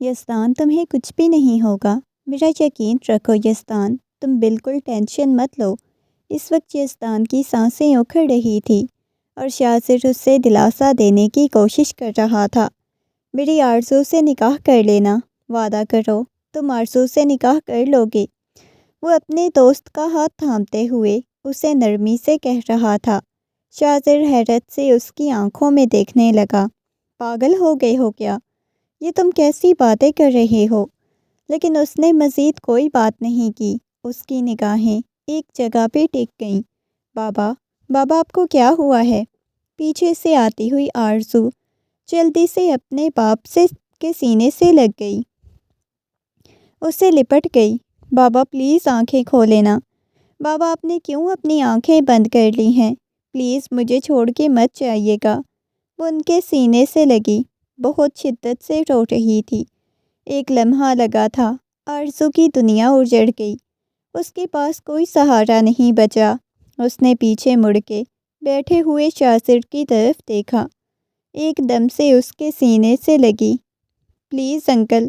یزدان تمہیں کچھ بھی نہیں ہوگا، میرا یقین رکھو یزدان، تم بالکل ٹینشن مت لو۔ اس وقت یزدان کی سانسیں اکھڑ رہی تھی اور شاذر اسے دلاسا دینے کی کوشش کر رہا تھا۔ میری آرزو سے نکاح کر لینا، وعدہ کرو تم آرزو سے نکاح کر لو گے۔ وہ اپنے دوست کا ہاتھ تھامتے ہوئے اسے نرمی سے کہہ رہا تھا۔ شاذر حیرت سے اس کی آنکھوں میں دیکھنے لگا۔ پاگل ہو گئے ہو کیا؟ یہ تم کیسی باتیں کر رہے ہو؟ لیکن اس نے مزید کوئی بات نہیں کی۔ اس کی نگاہیں ایک جگہ پہ ٹک گئیں۔ بابا، بابا آپ کو کیا ہوا ہے؟ پیچھے سے آتی ہوئی آرزو جلدی سے اپنے باپ کے سینے سے لگ گئی، اسے لپٹ گئی۔ بابا پلیز آنکھیں کھولے نا۔ بابا آپ نے کیوں اپنی آنکھیں بند کر لی ہیں؟ پلیز مجھے چھوڑ کے مت جائیے گا۔ وہ ان کے سینے سے لگی، بہت شدت سے رو رہی تھی۔ ایک لمحہ لگا تھا آرزو کی دنیا اجڑ گئی، اس کے پاس کوئی سہارا نہیں بچا۔ اس نے پیچھے مڑ کے بیٹھے ہوئے شاذر کی طرف دیکھا، ایک دم سے اس کے سینے سے لگی۔ پلیز انکل،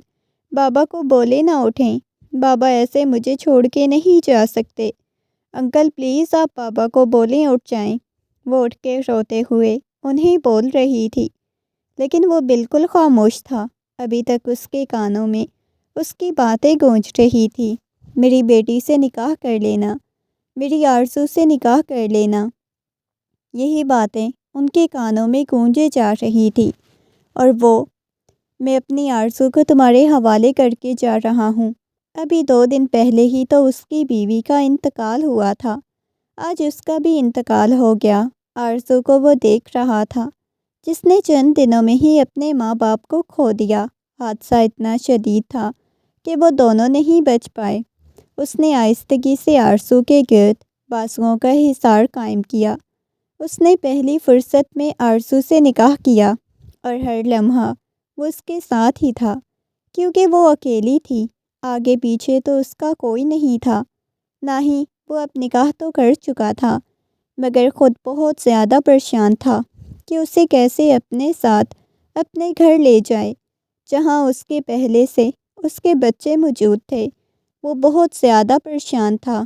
بابا کو بولے نہ اٹھیں، بابا ایسے مجھے چھوڑ کے نہیں جا سکتے۔ انکل پلیز آپ بابا کو بولیں اٹھ جائیں۔ وہ اٹھ کے روتے ہوئے انہیں بول رہی تھی، لیکن وہ بالکل خاموش تھا۔ ابھی تک اس کے کانوں میں اس کی باتیں گونج رہی تھی۔ میری بیٹی سے نکاح کر لینا، میری آرزو سے نکاح کر لینا، یہی باتیں ان کے کانوں میں گونجے جا رہی تھی۔ اور وہ، میں اپنی آرزو کو تمہارے حوالے کر کے جا رہا ہوں۔ ابھی 2 دن پہلے ہی تو اس کی بیوی کا انتقال ہوا تھا، آج اس کا بھی انتقال ہو گیا۔ آرزو کو وہ دیکھ رہا تھا جس نے چند دنوں میں ہی اپنے ماں باپ کو کھو دیا۔ حادثہ اتنا شدید تھا کہ وہ دونوں نہیں بچ پائے۔ اس نے آہستگی سے آرزو کے گرد بازوؤں کا حصار قائم کیا۔ اس نے پہلی فرصت میں آرزو سے نکاح کیا اور ہر لمحہ وہ اس کے ساتھ ہی تھا، کیونکہ وہ اکیلی تھی، آگے پیچھے تو اس کا کوئی نہیں تھا۔ نہ ہی وہ اب نکاح تو کر چکا تھا، مگر خود بہت زیادہ پریشان تھا کہ اسے کیسے اپنے ساتھ اپنے گھر لے جائے، جہاں اس کے پہلے سے اس کے بچے موجود تھے۔ وہ بہت زیادہ پریشان تھا۔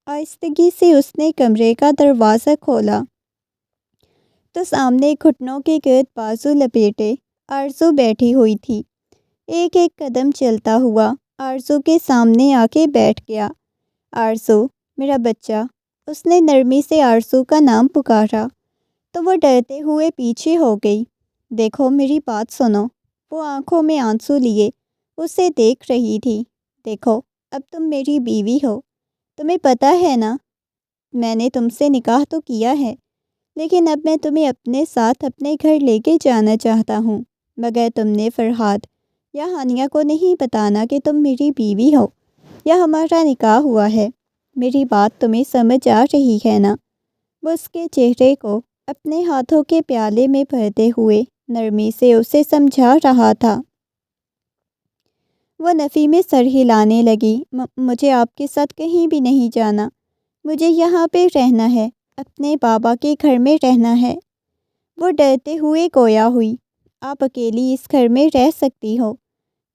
آہستگی سے اس نے کمرے کا دروازہ کھولا تو سامنے گھٹنوں کے گرد بازو لپیٹے آرزو بیٹھی ہوئی تھی۔ ایک ایک قدم چلتا ہوا آرزو کے سامنے آ کے بیٹھ گیا۔ آرزو، میرا بچہ، اس نے نرمی سے آرزو کا نام پکارا تو وہ ڈرتے ہوئے پیچھے ہو گئی۔ دیکھو میری بات سنو۔ وہ آنکھوں میں آنسو لیے اسے دیکھ رہی تھی۔ دیکھو، اب تم میری بیوی ہو، تمہیں پتہ ہے نا، میں نے تم سے نکاح تو کیا ہے، لیکن اب میں تمہیں اپنے ساتھ اپنے گھر لے کے جانا چاہتا ہوں، مگر تم نے فرحاد یا ہانیہ کو نہیں بتانا کہ تم میری بیوی ہو یا ہمارا نکاح ہوا ہے۔ میری بات تمہیں سمجھ آ رہی ہے نا؟ وہ اس کے چہرے کو اپنے ہاتھوں کے پیالے میں بھرتے ہوئے نرمی سے اسے سمجھا رہا تھا۔ وہ نفی میں سر ہلانے لگی۔ مجھے آپ کے ساتھ کہیں بھی نہیں جانا، مجھے یہاں پہ رہنا ہے، اپنے بابا کے گھر میں رہنا ہے۔ وہ ڈرتے ہوئے گویا ہوئی، آپ اکیلی اس گھر میں رہ سکتی ہو۔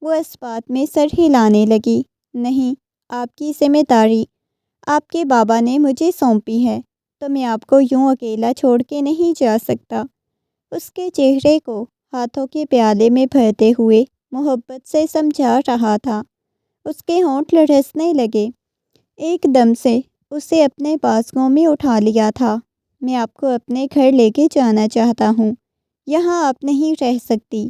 وہ اس بات میں سر ہلانے لگی۔ نہیں، آپ کی ذمہ داری آپ کے بابا نے مجھے سونپی ہے، تو میں آپ کو یوں اکیلا چھوڑ کے نہیں جا سکتا۔ اس کے چہرے کو ہاتھوں کے پیالے میں بھرتے ہوئے محبت سے سمجھا رہا تھا۔ اس کے ہونٹ لرزنے لگے۔ ایک دم سے اسے اپنے بازوؤں میں اٹھا لیا تھا۔ میں آپ کو اپنے گھر لے کے جانا چاہتا ہوں، یہاں آپ نہیں رہ سکتی۔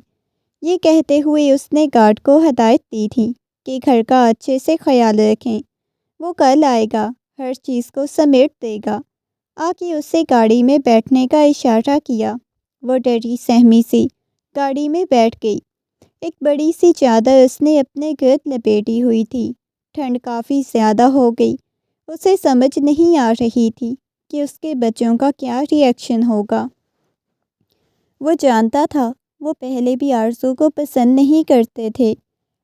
یہ کہتے ہوئے اس نے گارڈ کو ہدایت دی تھی کہ گھر کا اچھے سے خیال رکھیں، وہ کل آئے گا، ہر چیز کو سمیٹ دے گا۔ آ کے اسے گاڑی میں بیٹھنے کا اشارہ کیا۔ وہ ڈری سہمی سی گاڑی میں بیٹھ گئی۔ ایک بڑی سی چادر اس نے اپنے گرد لپیٹی ہوئی تھی۔ ٹھنڈ کافی زیادہ ہو گئی، اسے سمجھ نہیں آ رہی تھی کہ اس کے بچوں کا کیا ری ایکشن ہوگا۔ وہ جانتا تھا وہ پہلے بھی آرزو کو پسند نہیں کرتے تھے۔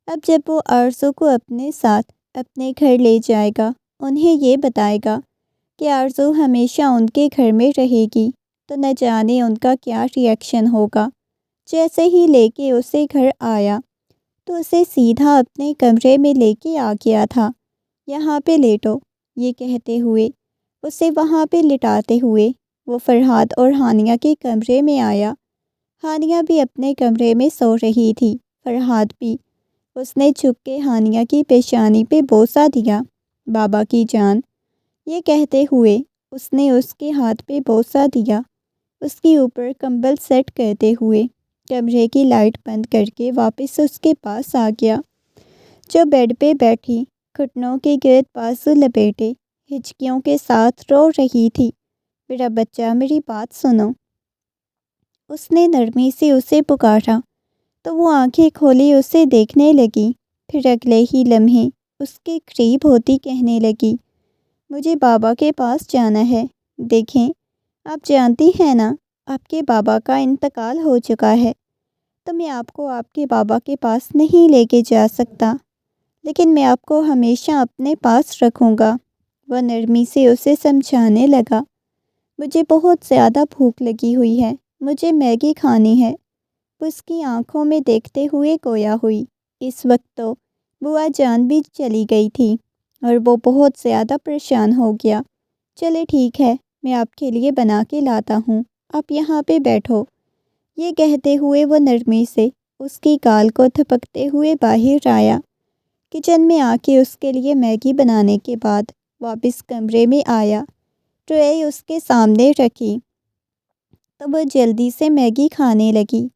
اب جب وہ آرزو کو اپنے ساتھ اپنے گھر لے جائے گا، انہیں یہ بتائے گا کہ آرزو ہمیشہ ان کے گھر میں رہے گی، تو نہ جانے ان کا کیا ری ایکشن ہوگا۔ جیسے ہی لے کے اسے گھر آیا تو اسے سیدھا اپنے کمرے میں لے کے آ گیا تھا۔ یہاں پہ لیٹو، یہ کہتے ہوئے اسے وہاں پہ لٹاتے ہوئے وہ فرحاد اور ہانیہ کے کمرے میں آیا۔ ہانیہ بھی اپنے کمرے میں سو رہی تھی، فرحاد بھی۔ اس نے چھپ کے ہانیہ کی پیشانی پہ بوسہ دیا۔ بابا کی جان، یہ کہتے ہوئے اس نے اس کے ہاتھ پہ بوسہ دیا۔ اس کے اوپر کمبل سیٹ کرتے ہوئے کمرے کی لائٹ بند کر کے واپس اس کے پاس آ گیا، جو بیڈ پہ بیٹھی گھٹنوں کے گرد بازو لپیٹے ہچکیوں کے ساتھ رو رہی تھی۔ میرا بچہ، میری بات سنو۔ اس نے نرمی سے اسے پکارا تو وہ آنکھیں کھولی اسے دیکھنے لگی۔ پھر اگلے ہی لمحے اس کے قریب ہوتی کہنے لگی، مجھے بابا کے پاس جانا ہے۔ دیکھیں، آپ جانتی ہیں نا، آپ کے بابا کا انتقال ہو چکا ہے، تو میں آپ کو آپ کے بابا کے پاس نہیں لے کے جا سکتا، لیکن میں آپ کو ہمیشہ اپنے پاس رکھوں گا۔ وہ نرمی سے اسے سمجھانے لگا، مجھے بہت زیادہ بھوک لگی ہوئی ہے، مجھے میگی کھانی ہے۔ وہ اس کی آنکھوں میں دیکھتے ہوئے گویا ہوئی۔ اس وقت تو بوا جان بھی چلی گئی تھی اور وہ بہت زیادہ پریشان ہو گیا۔ چلے ٹھیک ہے، میں آپ کے لیے بنا کے لاتا ہوں، آپ یہاں پہ بیٹھو۔ یہ کہتے ہوئے وہ نرمی سے اس کی گال کو تھپکتے ہوئے باہر آیا۔ کچن میں آ کے اس کے لیے میگی بنانے کے بعد واپس کمرے میں آیا، ٹرے اس کے سامنے رکھی تو وہ جلدی سے میگی کھانے لگی۔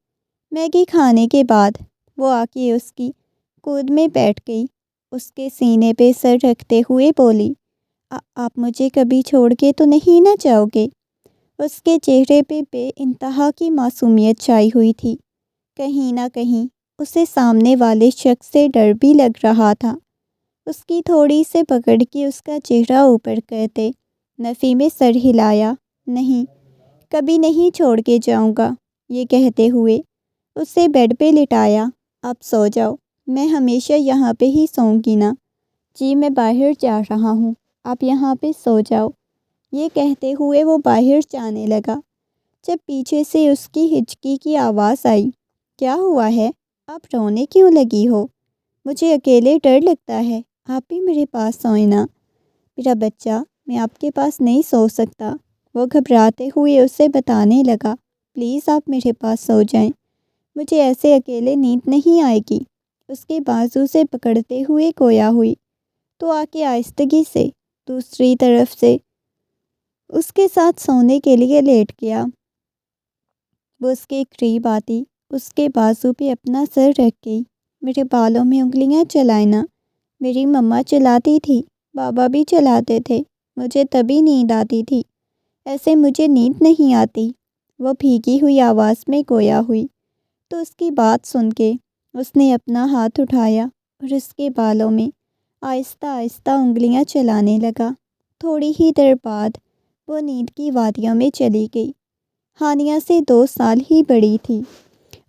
میگی کھانے کے بعد وہ آ کے اس کی گود میں بیٹھ گئی، اس کے سینے پہ سر رکھتے ہوئے بولی، آپ مجھے کبھی چھوڑ کے تو نہیں نہ جاؤ گے؟ اس کے چہرے پہ بے انتہا کی معصومیت چھائی ہوئی تھی۔ کہیں نہ کہیں اسے سامنے والے شخص سے ڈر بھی لگ رہا تھا۔ اس کی تھوڑی سے پکڑ کے اس کا چہرہ اوپر کرتے نفی میں سر ہلایا، نہیں، کبھی نہیں چھوڑ کے جاؤں گا۔ یہ کہتے ہوئے اسے بیڈ پہ لٹایا، آپ سو جاؤ، میں ہمیشہ یہاں پہ ہی سوؤں گی نا۔ جی میں باہر جا رہا ہوں، آپ یہاں پہ سو جاؤ۔ یہ کہتے ہوئے وہ باہر جانے لگا، جب پیچھے سے اس کی ہچکی کی آواز آئی، کیا ہوا ہے؟ آپ رونے کیوں لگی ہو؟ مجھے اکیلے ڈر لگتا ہے، آپ بھی میرے پاس سوئیں نا۔ میرا بچہ، میں آپ کے پاس نہیں سو سکتا، وہ گھبراتے ہوئے اسے بتانے لگا، پلیز آپ میرے پاس سو جائیں، مجھے ایسے اکیلے نیند نہیں آئے گی۔ اس کے بازو سے پکڑتے ہوئے گویا ہوئی تو آ کے آہستگی سے دوسری طرف سے اس کے ساتھ سونے کے لیے لیٹ گیا۔ وہ اس کے قریب آتی اس کے بازو پہ اپنا سر رکھ گئی، میرے بالوں میں انگلیاں چلائیں نا، میری مما چلاتی تھی، بابا بھی چلاتے تھے، مجھے تبھی نیند آتی تھی، ایسے مجھے نیند نہیں آتی۔ وہ بھیگی ہوئی آواز میں گویا ہوئی تو اس کی بات سن کے اس نے اپنا ہاتھ اٹھایا اور اس کے بالوں میں آہستہ آہستہ انگلیاں چلانے لگا۔ تھوڑی ہی دیر بعد وہ نیند کی وادیوں میں چلی گئی۔ ہانیہ سے 2 سال ہی بڑی تھی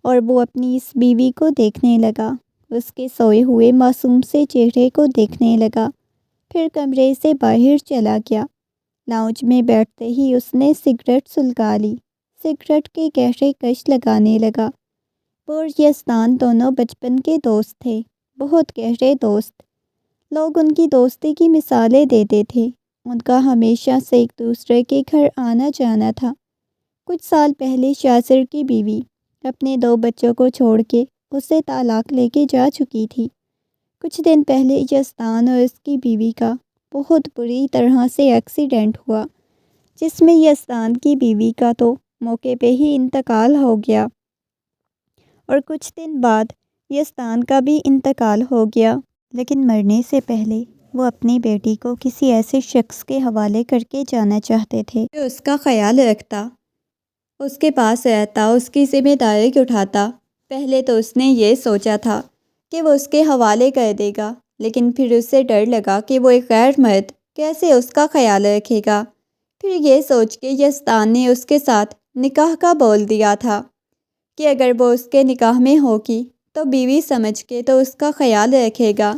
اور وہ اپنی اس بیوی کو دیکھنے لگا، اس کے سوئے ہوئے معصوم سے چہرے کو دیکھنے لگا، پھر کمرے سے باہر چلا گیا۔ لاؤنج میں بیٹھتے ہی اس نے سگریٹ سلگا لی، سگریٹ کے گہرے کش لگانے لگا۔ وہ اور یزدان دونوں بچپن کے دوست تھے، بہت گہرے دوست۔ لوگ ان کی دوستی کی مثالیں دیتے تھے، ان کا ہمیشہ سے ایک دوسرے کے گھر آنا جانا تھا۔ کچھ سال پہلے شاذر کی بیوی اپنے 2 بچوں کو چھوڑ کے اسے طلاق لے کے جا چکی تھی۔ کچھ دن پہلے یزدان اور اس کی بیوی کا بہت بری طرح سے ایکسیڈنٹ ہوا، جس میں یزدان کی بیوی کا تو موقع پہ ہی انتقال ہو گیا اور کچھ دن بعد یزدان کا بھی انتقال ہو گیا۔ لیکن مرنے سے پہلے وہ اپنی بیٹی کو کسی ایسے شخص کے حوالے کر کے جانا چاہتے تھے جو اس کا خیال رکھتا، اس کے پاس رہتا، اس کی ذمہ داری اٹھاتا۔ پہلے تو اس نے یہ سوچا تھا کہ وہ اس کے حوالے کر دے گا، لیکن پھر اسے ڈر لگا کہ وہ ایک غیر مرد کیسے اس کا خیال رکھے گا۔ پھر یہ سوچ کے یزدان نے اس کے ساتھ نکاح کا بول دیا تھا کہ اگر وہ اس کے نکاح میں ہوگی تو بیوی سمجھ کے تو اس کا خیال رکھے گا۔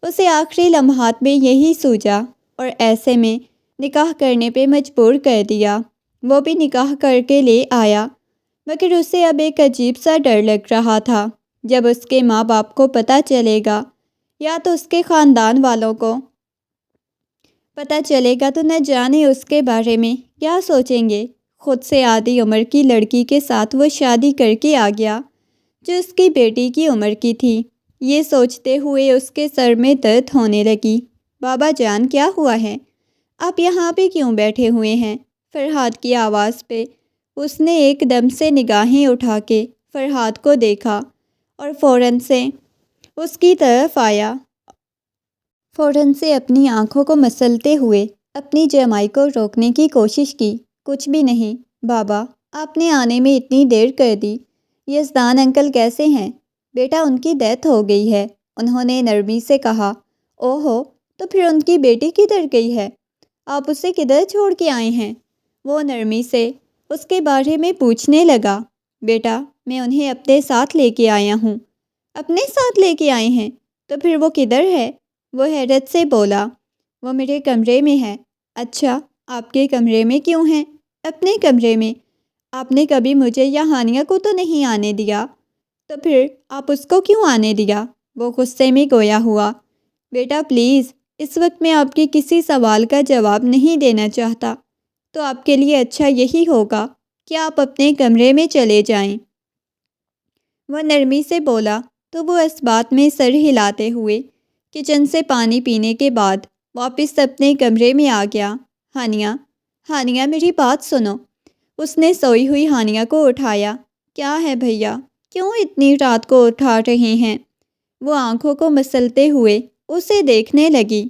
اسے آخری لمحات میں یہی سوچا اور ایسے میں نکاح کرنے پہ مجبور کر دیا۔ وہ بھی نکاح کر کے لے آیا، مگر اسے اب ایک عجیب سا ڈر لگ رہا تھا جب اس کے ماں باپ کو پتہ چلے گا یا تو اس کے خاندان والوں کو پتہ چلے گا تو نہ جانے اس کے بارے میں کیا سوچیں گے۔ خود سے آدھی عمر کی لڑکی کے ساتھ وہ شادی کر کے آ گیا جو اس کی بیٹی کی عمر کی تھی۔ یہ سوچتے ہوئے اس کے سر میں درد ہونے لگی۔ بابا جان، کیا ہوا ہے؟ آپ یہاں پہ کیوں بیٹھے ہوئے ہیں؟ فرحاد کی آواز پہ اس نے ایک دم سے نگاہیں اٹھا کے فرحاد کو دیکھا اور فوراً سے اس کی طرف آیا۔ فوراً سے اپنی آنکھوں کو مسلتے ہوئے اپنی جمائی کو روکنے کی کوشش کی۔ کچھ بھی نہیں بابا، آپ نے آنے میں اتنی دیر کر دی۔ یزدان انکل کیسے ہیں؟ بیٹا، ان کی ڈیتھ ہو گئی ہے، انہوں نے نرمی سے کہا۔ اوہو، تو پھر ان کی بیٹی کدھر گئی ہے؟ آپ اسے کدھر چھوڑ کے آئے ہیں؟ وہ نرمی سے اس کے بارے میں پوچھنے لگا۔ بیٹا، میں انہیں اپنے ساتھ لے کے آیا ہوں۔ اپنے ساتھ لے کے آئے ہیں؟ تو پھر وہ کدھر ہے؟ وہ حیرت سے بولا۔ وہ میرے کمرے میں ہے۔ اچھا، آپ کے کمرے میں کیوں ہیں؟ اپنے کمرے میں؟ آپ نے کبھی مجھے یا ہانیہ کو تو نہیں آنے دیا، تو پھر آپ اس کو کیوں آنے دیا؟ وہ غصے میں گویا ہوا۔ بیٹا پلیز، اس وقت میں آپ کے کسی سوال کا جواب نہیں دینا چاہتا، تو آپ کے لیے اچھا یہی ہوگا کہ آپ اپنے کمرے میں چلے جائیں۔ وہ نرمی سے بولا تو وہ اس بات میں سر ہلاتے ہوئے کچن سے پانی پینے کے بعد واپس اپنے کمرے میں آ گیا۔ ہانیہ میری بات سنو۔ اس نے سوئی ہوئی ہانیہ کو اٹھایا۔ کیا ہے بھیا، کیوں اتنی رات کو اٹھا رہے ہیں؟ وہ آنکھوں کو مسلتے ہوئے اسے دیکھنے لگی۔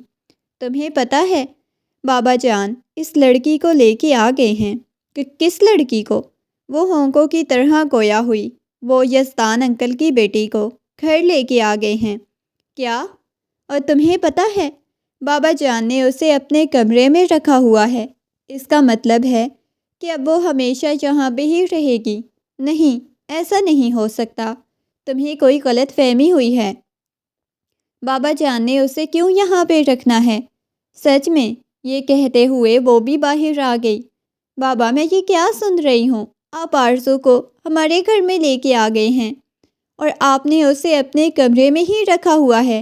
تمہیں پتہ ہے بابا جان اس لڑکی کو لے کے آ گئے ہیں۔ کس لڑکی کو؟ وہ ہونکوں کی طرح گویا ہوئی۔ وہ یزدان انکل کی بیٹی کو گھر لے کے آ گئے ہیں۔ کیا؟ اور تمہیں پتہ ہے بابا جان نے اسے اپنے کمرے میں رکھا ہوا ہے۔ اس کا مطلب ہے کہ اب وہ ہمیشہ یہاں پہ ہی رہے گی۔ نہیں، ایسا نہیں ہو سکتا، تمہیں کوئی غلط فہمی ہوئی ہے۔ بابا جان نے اسے کیوں یہاں پہ رکھنا ہے؟ سچ میں؟ یہ کہتے ہوئے وہ بھی باہر آ گئی۔ بابا، میں یہ کیا سن رہی ہوں؟ آپ آرزو کو ہمارے گھر میں لے کے آ گئے ہیں اور آپ نے اسے اپنے کمرے میں ہی رکھا ہوا ہے۔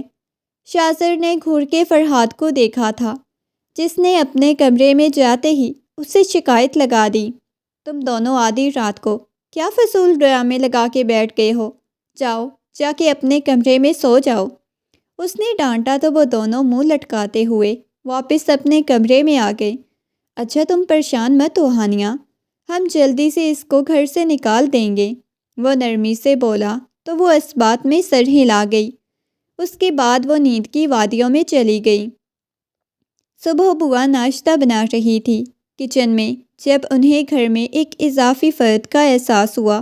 شاذر نے گھور کے فرحاد کو دیکھا تھا، جس نے اپنے کمرے میں جاتے ہی اسے شکایت لگا دی۔ تم دونوں آدھی رات کو کیا فضول ڈرامے لگا کے بیٹھ گئے ہو؟ جاؤ، جا کے اپنے کمرے میں سو جاؤ۔ اس نے ڈانٹا تو وہ دونوں منہ لٹکاتے ہوئے واپس اپنے کمرے میں آ گئے۔ اچھا، تم پریشان مت ہو ہانیہ، ہم جلدی سے اس کو گھر سے نکال دیں گے، وہ نرمی سے بولا تو وہ اس بات میں سر ہلا گئی۔ اس کے بعد وہ نیند کی وادیوں میں چلی گئی۔ صبح بوا ناشتہ بنا رہی تھی کچن میں۔ جب انہیں گھر میں ایک اضافی فرد کا احساس ہوا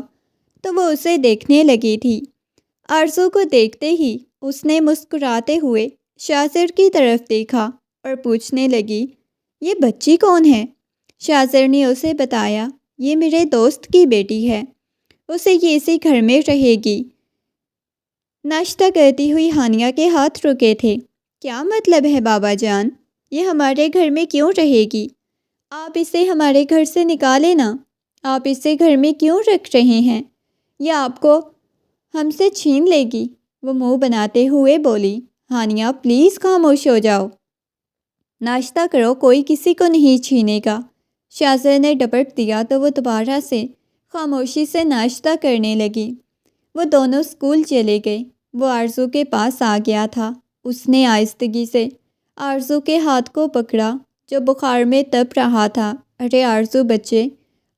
تو وہ اسے دیکھنے لگی تھی۔ آرزو کو دیکھتے ہی اس نے مسکراتے ہوئے شاذر کی طرف دیکھا اور پوچھنے لگی، یہ بچی کون ہے؟ شاذر نے اسے بتایا، یہ میرے دوست کی بیٹی ہے، اسے یہ اسی گھر میں رہے گی۔ ناشتہ کرتی ہوئی ہانیہ کے ہاتھ رکے تھے۔ کیا مطلب ہے بابا جان؟ یہ ہمارے گھر میں کیوں رہے گی؟ آپ اسے ہمارے گھر سے نکالے نا، آپ اسے گھر میں کیوں رکھ رہے ہیں؟ یا آپ کو ہم سے چھین لے گی؟ وہ منہ بناتے ہوئے بولی۔ ہانیہ پلیز خاموش ہو جاؤ، ناشتہ کرو، کوئی کسی کو نہیں چھینے گا۔ شاذر نے ڈپٹ دیا تو وہ دوبارہ سے خاموشی سے ناشتہ کرنے لگی۔ وہ دونوں اسکول چلے گئے۔ وہ آرزو کے پاس آ گیا تھا۔ اس نے آہستگی سے آرزو کے ہاتھ کو پکڑا جو بخار میں تپ رہا تھا۔ ارے آرزو بچے،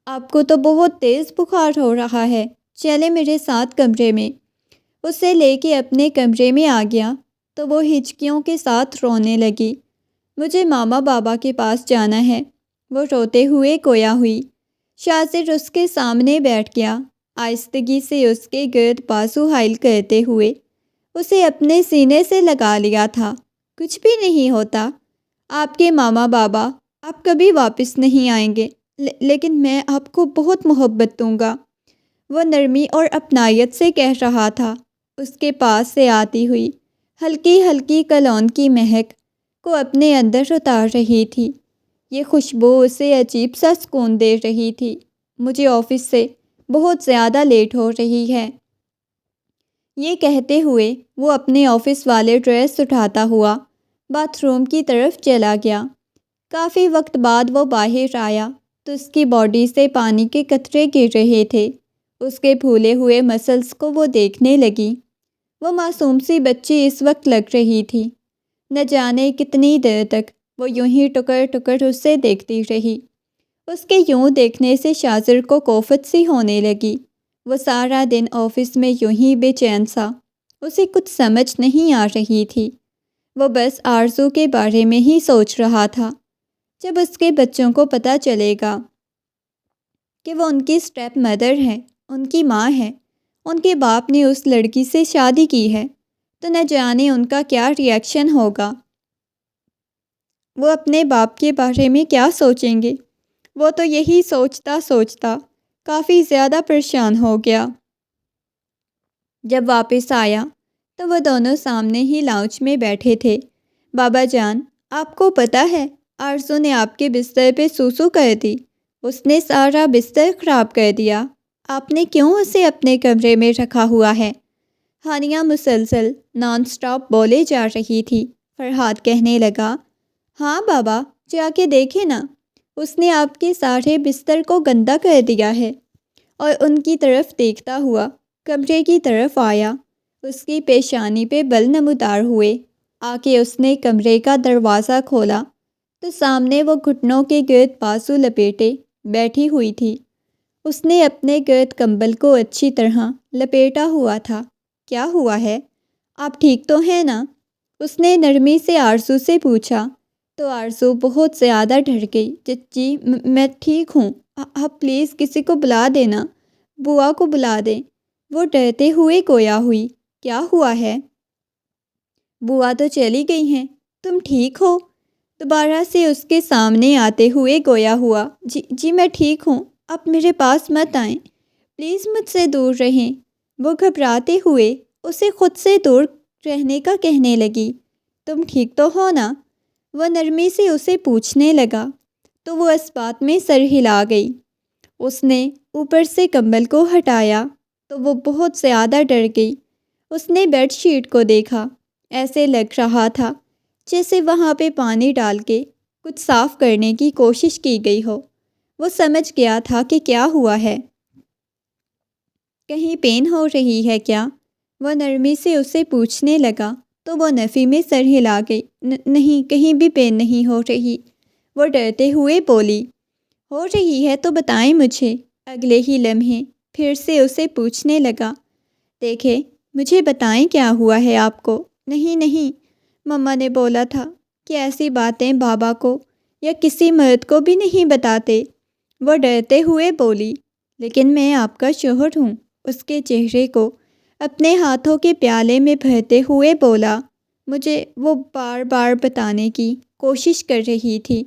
آپ کو تو بہت تیز بخار ہو رہا ہے، چلے میرے ساتھ کمرے میں۔ اسے لے کے اپنے کمرے میں آ گیا تو وہ ہچکیوں کے ساتھ رونے لگی۔ مجھے ماما بابا کے پاس جانا ہے، وہ روتے ہوئے گویا ہوئی۔ شاذر اس کے سامنے بیٹھ گیا، آہستگی سے اس کے گرد بازو حائل کرتے ہوئے اسے اپنے سینے سے لگا لیا تھا۔ کچھ بھی نہیں ہوتا، آپ کے ماما بابا آپ کبھی واپس نہیں آئیں گے، لیکن میں آپ کو بہت محبت دوں گا، وہ نرمی اور اپنائیت سے کہہ رہا تھا، اس کے پاس سے آتی ہوئی ہلکی ہلکی کلون کی مہک کو اپنے اندر اتار رہی تھی۔ یہ خوشبو اسے عجیب سا سکون دے رہی تھی۔ مجھے آفس سے بہت زیادہ لیٹ ہو رہی ہے، یہ کہتے ہوئے وہ اپنے آفس والے ڈریس اٹھاتا ہوا باتھ روم کی طرف چلا گیا۔ کافی وقت بعد وہ باہر آیا تو اس کی باڈی سے پانی کے قطرے گر رہے تھے۔ اس کے پھولے ہوئے مسلز کو وہ دیکھنے لگی۔ وہ معصوم سی بچی اس وقت لگ رہی تھی۔ نہ جانے کتنی دیر تک وہ یوں ہی ٹکر ٹکر اسے دیکھتی رہی۔ اس کے یوں دیکھنے سے شاذر کو کوفت سی ہونے لگی۔ وہ سارا دن آفس میں یوں ہی بے چین سا، اسے کچھ سمجھ نہیں آ رہی تھی۔ وہ بس آرزو کے بارے میں ہی سوچ رہا تھا۔ جب اس کے بچوں کو پتہ چلے گا کہ وہ ان کی اسٹیپ مدر ہے، ان کی ماں ہے، ان کے باپ نے اس لڑکی سے شادی کی ہے، تو نہ جانے ان کا کیا ری ایکشن ہوگا۔ وہ اپنے باپ کے بارے میں کیا سوچیں گے؟ وہ تو یہی سوچتا سوچتا کافی زیادہ پریشان ہو گیا۔ جب واپس آیا تو وہ دونوں سامنے ہی لاؤنج میں بیٹھے تھے۔ بابا جان، آپ کو پتہ ہے آرزو نے آپ کے بستر پہ سوسو کر دی۔ اس نے سارا بستر خراب کر دیا۔ آپ نے کیوں اسے اپنے کمرے میں رکھا ہوا ہے؟ ہانیہ مسلسل نان سٹاپ بولے جا رہی تھی۔ فرحاد کہنے لگا، ہاں بابا، جا کے دیکھے نا، اس نے آپ کے سارے بستر کو گندا کر دیا ہے۔ اور ان کی طرف دیکھتا ہوا کمرے کی طرف آیا۔ اس کی پیشانی پہ بل نمودار ہوئے۔ آ کے اس نے کمرے کا دروازہ کھولا تو سامنے وہ گھٹنوں کے گرد بازو لپیٹے بیٹھی ہوئی تھی۔ اس نے اپنے گرد کمبل کو اچھی طرح لپیٹا ہوا تھا۔ کیا ہوا ہے؟ آپ ٹھیک تو ہیں نا؟ اس نے نرمی سے آرزو سے پوچھا۔ تو آرزو بہت زیادہ ڈر گئی۔ چچی، میں ٹھیک ہوں، آپ پلیز کسی کو بلا دینا، بوا کو بلا دیں۔ وہ ڈرتے ہوئے گویا ہوئی، کیا ہوا ہے؟ بوا تو چلی گئی ہیں، تم ٹھیک ہو؟ دوبارہ سے اس کے سامنے آتے ہوئے گویا ہوا، جی میں ٹھیک ہوں، آپ میرے پاس مت آئیں، پلیز مجھ سے دور رہیں۔ وہ گھبراتے ہوئے اسے خود سے دور رہنے کا کہنے لگی۔ تم ٹھیک تو ہو نا؟ وہ نرمی سے اسے پوچھنے لگا تو وہ اس بات میں سر ہلا گئی۔ اس نے اوپر سے کمبل کو ہٹایا تو وہ بہت زیادہ ڈر گئی۔ اس نے بیڈ شیٹ کو دیکھا، ایسے لگ رہا تھا جیسے وہاں پہ پانی ڈال کے کچھ صاف کرنے کی کوشش کی گئی ہو۔ وہ سمجھ گیا تھا کہ کیا ہوا ہے۔ کہیں پین ہو رہی ہے کیا؟ وہ نرمی سے اسے پوچھنے لگا تو وہ نفی میں سر ہلا گئی۔ نہیں، کہیں بھی پین نہیں ہو رہی، وہ ڈرتے ہوئے بولی۔ ہو رہی ہے تو بتائیں مجھے۔ اگلے ہی لمحے پھر سے اسے پوچھنے لگا، دیکھیں مجھے بتائیں کیا ہوا ہے آپ کو۔ نہیں، مما نے بولا تھا کہ ایسی باتیں بابا کو یا کسی مرد کو بھی نہیں بتاتے، وہ ڈرتے ہوئے بولی۔ لیکن میں آپ کا شوہر ہوں، اس کے چہرے کو اپنے ہاتھوں کے پیالے میں بھرتے ہوئے بولا۔ مجھے وہ بار بار بتانے کی کوشش کر رہی تھی،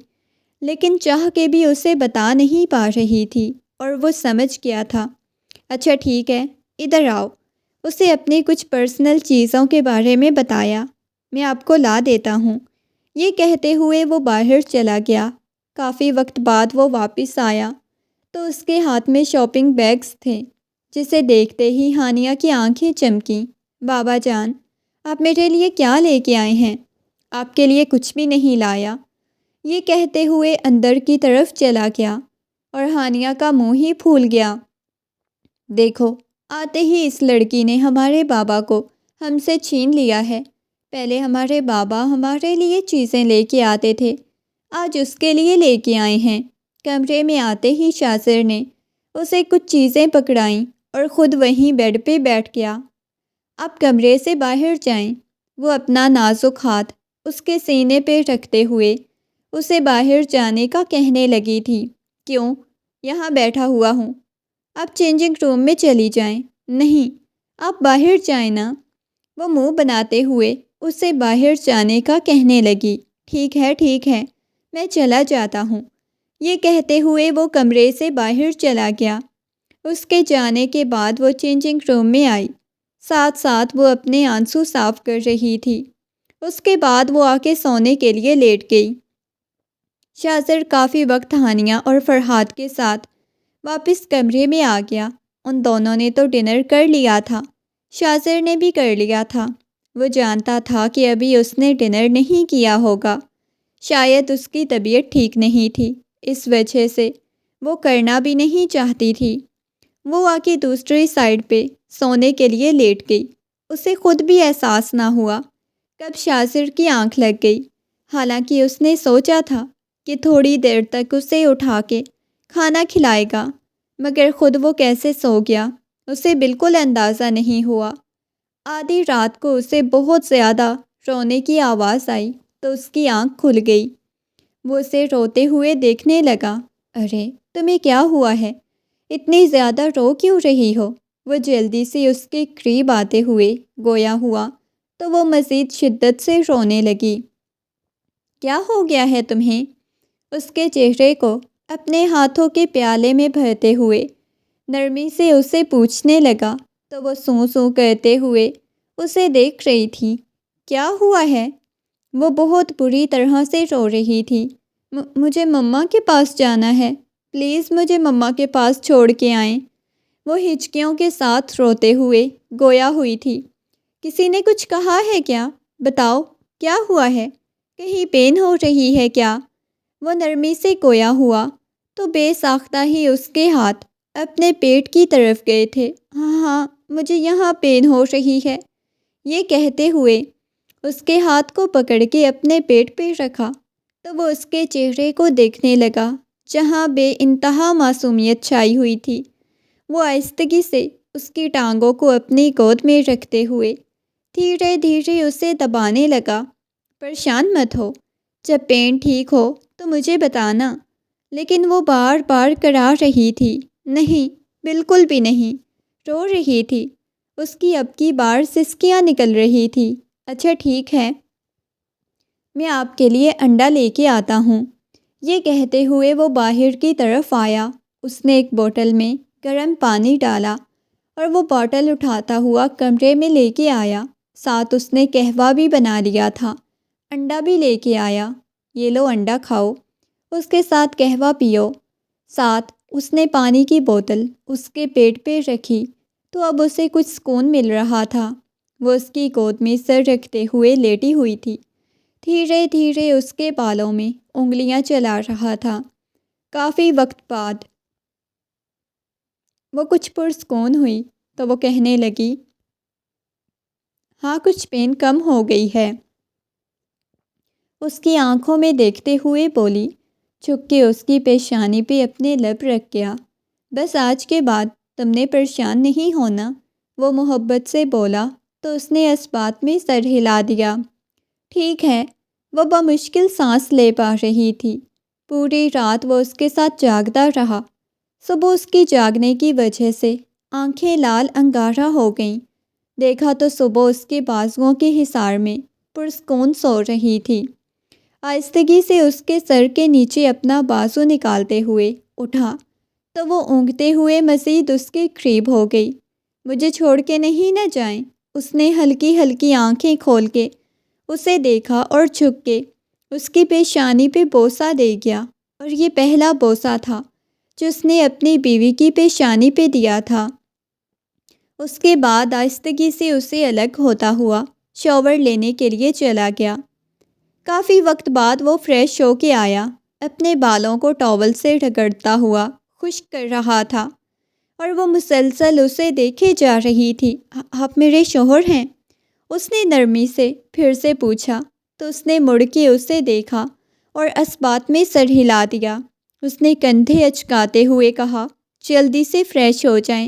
لیکن چاہ کے بھی اسے بتا نہیں پا رہی تھی، اور وہ سمجھ گیا تھا۔ اچھا ٹھیک ہے، ادھر آؤ۔ اسے اپنی کچھ پرسنل چیزوں کے بارے میں بتایا۔ میں آپ کو لا دیتا ہوں۔ یہ کہتے ہوئے وہ باہر چلا گیا۔ کافی وقت بعد وہ واپس آیا تو اس کے ہاتھ میں شاپنگ بیگز تھے، جسے دیکھتے ہی ہانیہ کی آنکھیں چمکیں۔ بابا جان، آپ میرے لیے کیا لے کے آئے ہیں؟ آپ کے لیے کچھ بھی نہیں لایا، یہ کہتے ہوئے اندر کی طرف چلا گیا، اور ہانیہ کا منہ ہی پھول گیا۔ دیکھو، آتے ہی اس لڑکی نے ہمارے بابا کو ہم سے چھین لیا ہے۔ پہلے ہمارے بابا ہمارے لیے چیزیں لے کے آتے تھے، آج اس کے لیے لے کے آئے ہیں۔ کمرے میں آتے ہی شاذر نے اسے کچھ چیزیں پکڑائیں اور خود وہیں بیڈ پہ بیٹھ گیا۔ آپ کمرے سے باہر جائیں۔ وہ اپنا نازک ہاتھ اس کے سینے پہ رکھتے ہوئے اسے باہر جانے کا کہنے لگی تھی۔ کیوں؟ یہاں بیٹھا ہوا ہوں، آپ چینجنگ روم میں چلی جائیں۔ نہیں، آپ باہر جائیں نا۔ وہ منہ بناتے ہوئے اسے باہر جانے کا کہنے لگی۔ ٹھیک ہے، میں چلا جاتا ہوں۔ یہ کہتے ہوئے وہ کمرے سے باہر چلا گیا۔ اس کے جانے کے بعد وہ چینجنگ روم میں آئی، ساتھ ساتھ وہ اپنے آنسو صاف کر رہی تھی۔ اس کے بعد وہ آ کے سونے کے لیے لیٹ گئی۔ شاذر کافی وقت ہانیہ اور فرحاد کے ساتھ واپس کمرے میں آ گیا۔ ان دونوں نے تو ڈنر کر لیا تھا۔ شاذر نے بھی کر لیا تھا۔ وہ جانتا تھا کہ ابھی اس نے ڈنر نہیں کیا ہوگا، شاید اس کی طبیعت ٹھیک نہیں تھی، اس وجہ سے وہ کرنا بھی نہیں چاہتی تھی۔ وہ آ کے دوسری سائڈ پہ سونے کے لیے لیٹ گئی۔ اسے خود بھی احساس نہ ہوا کب شاذر کی آنکھ لگ گئی، حالانکہ اس نے سوچا تھا کہ تھوڑی دیر تک اسے اٹھا کے کھانا کھلائے گا، مگر خود وہ کیسے سو گیا اسے بالکل اندازہ نہیں ہوا۔ آدھی رات کو اسے بہت زیادہ رونے کی آواز آئی تو اس کی آنکھ کھل گئی۔ وہ اسے روتے ہوئے دیکھنے لگا۔ ارے تمہیں کیا ہوا ہے؟ اتنی زیادہ رو کیوں رہی ہو؟ وہ جلدی سے اس کے قریب آتے ہوئے گویا ہوا تو وہ مزید شدت سے رونے لگی۔ کیا ہو گیا ہے تمہیں؟ اس کے چہرے کو اپنے ہاتھوں کے پیالے میں بھرتے ہوئے نرمی سے اسے پوچھنے لگا تو وہ سوں سوں کرتے ہوئے اسے دیکھ رہی تھی۔ کیا ہوا ہے؟ وہ بہت بری طرح سے رو رہی تھی۔ مجھے مما کے پاس جانا ہے، پلیز مجھے مما کے پاس چھوڑ کے آئیں۔ وہ ہچکیوں کے ساتھ روتے ہوئے گویا ہوئی تھی۔ کسی نے کچھ کہا ہے کیا؟ بتاؤ کیا ہوا ہے؟ کہیں پین ہو رہی ہے کیا؟ وہ نرمی سے گویا ہوا تو بے ساختہ ہی اس کے ہاتھ اپنے پیٹ کی طرف گئے تھے۔ ہاں مجھے یہاں پین ہو رہی ہے، یہ کہتے ہوئے اس کے ہاتھ کو پکڑ کے اپنے پیٹ پہ رکھا تو وہ اس کے چہرے کو دیکھنے لگا جہاں بے انتہا معصومیت چھائی ہوئی تھی۔ وہ آہستگی سے اس کی ٹانگوں کو اپنی گود میں رکھتے ہوئے دھیرے دھیرے اسے دبانے لگا۔ پریشان مت ہو، جب پین ٹھیک ہو تو مجھے بتانا۔ لیکن وہ بار بار کرا رہی تھی، نہیں بالکل بھی نہیں، رو رہی تھی۔ اس کی اب کی بار سسکیاں نکل رہی تھی۔ اچھا ٹھیک ہے، میں آپ کے لیے انڈا لے کے آتا ہوں۔ یہ کہتے ہوئے وہ باہر کی طرف آیا۔ اس نے ایک بوتل میں گرم پانی ڈالا اور وہ بوتل اٹھاتا ہوا کمرے میں لے کے آیا۔ ساتھ اس نے قہوہ بھی بنا لیا تھا، انڈا بھی لے کے آیا۔ یہ لو انڈا کھاؤ، اس کے ساتھ قہوہ پیو۔ ساتھ اس نے پانی کی بوتل اس کے پیٹ پہ رکھی تو اب اسے کچھ سکون مل رہا تھا۔ وہ اس کی گود میں سر رکھتے ہوئے لیٹی ہوئی تھی، دھیرے دھیرے اس کے بالوں میں انگلیاں چلا رہا تھا۔ کافی وقت بعد وہ کچھ پرسکون ہوئی تو وہ کہنے لگی، ہاں کچھ پین کم ہو گئی ہے۔ اس کی آنکھوں میں دیکھتے ہوئے بولی، جھک کے اس کی پیشانی پہ اپنے لب رکھ گیا۔ بس آج کے بعد تم نے پریشان نہیں ہونا، وہ محبت سے بولا تو اس نے اس بات میں سر ہلا دیا۔ ٹھیک ہے، وہ بمشکل سانس لے پا رہی تھی۔ پوری رات وہ اس کے ساتھ جاگتا رہا۔ صبح اس کی جاگنے کی وجہ سے آنکھیں لال انگارہ ہو گئیں۔ دیکھا تو صبح اس کے بازوؤں کے حصار میں پرسکون سو رہی تھی۔ آہستگی سے اس کے سر کے نیچے اپنا بازو نکالتے ہوئے اٹھا تو وہ اونگتے ہوئے مزید اس کے قریب ہو گئی۔ مجھے چھوڑ کے نہیں نہ جائیں۔ اس نے ہلکی ہلکی آنکھیں کھول کے اسے دیکھا اور جھک کے اس کی پیشانی پہ بوسہ دے گیا، اور یہ پہلا بوسہ تھا جو اس نے اپنی بیوی کی پیشانی پہ دیا تھا۔ اس کے بعد آہستگی سے اسے الگ ہوتا ہوا شاور لینے کے لیے چلا گیا۔ کافی وقت بعد وہ فریش ہو کے آیا، اپنے بالوں کو ٹاول سے رگڑتا ہوا خشک کر رہا تھا، اور وہ مسلسل اسے دیکھے جا رہی تھی۔ آپ میرے شوہر ہیں؟ اس نے نرمی سے پھر سے پوچھا تو اس نے مڑ کے اسے دیکھا اور اس بات میں سر ہلا دیا۔ اس نے کندھے اچکاتے ہوئے کہا، جلدی سے فریش ہو جائیں،